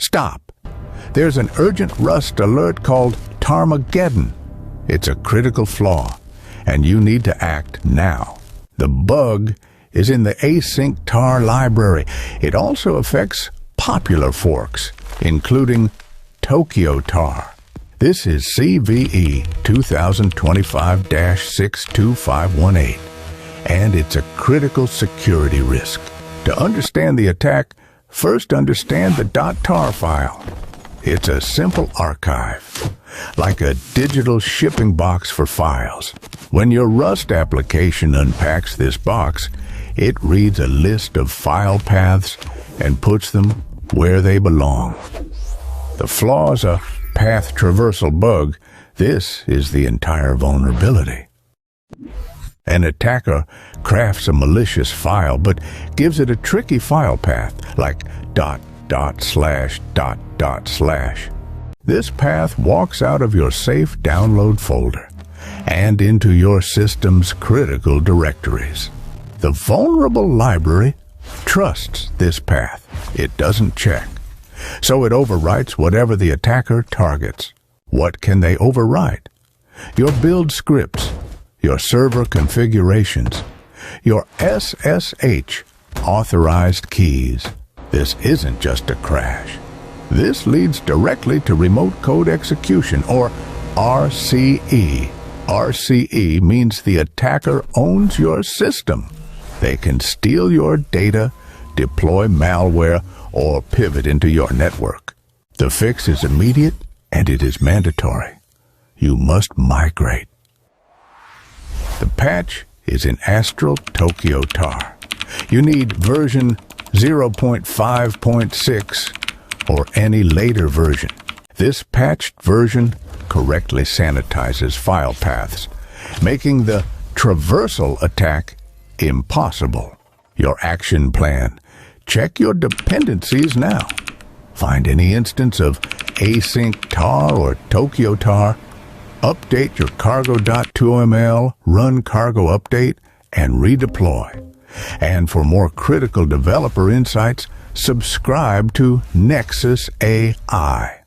Stop. There's an urgent Rust alert called TARmageddon. It's a critical flaw, and you need to act now. The bug is in the async-tar library. It also affects popular forks, including Tokio-tar. This is CVE-2025-62518, and it's a critical security risk. To understand the attack, first understand the .tar file. It's a simple archive, like a digital shipping box for files. When your Rust application unpacks this box, it reads a list of file paths and puts them where they belong. The flaw is a path traversal bug. This is the entire vulnerability. An attacker crafts a malicious file, but gives it a tricky file path, like ///. This path walks out of your safe download folder and into your system's critical directories. The vulnerable library trusts this path. It doesn't check. So it overwrites whatever the attacker targets. What can they overwrite? Your build scripts, your server configurations, your SSH authorized keys. This isn't just a crash. This leads directly to remote code execution, or RCE. RCE means the attacker owns your system. They can steal your data, deploy malware, or pivot into your network. The fix is immediate, and it is mandatory. You must migrate. The patch is in astral-tokio-tar. You need version 0.5.6 or any later version. This patched version correctly sanitizes file paths, making the traversal attack impossible. Your action plan. Check your dependencies now. Find any instance of async-tar or Tokio-tar. Update your cargo.toml, run cargo update, and redeploy. And for more critical developer insights, subscribe to Nexus AI.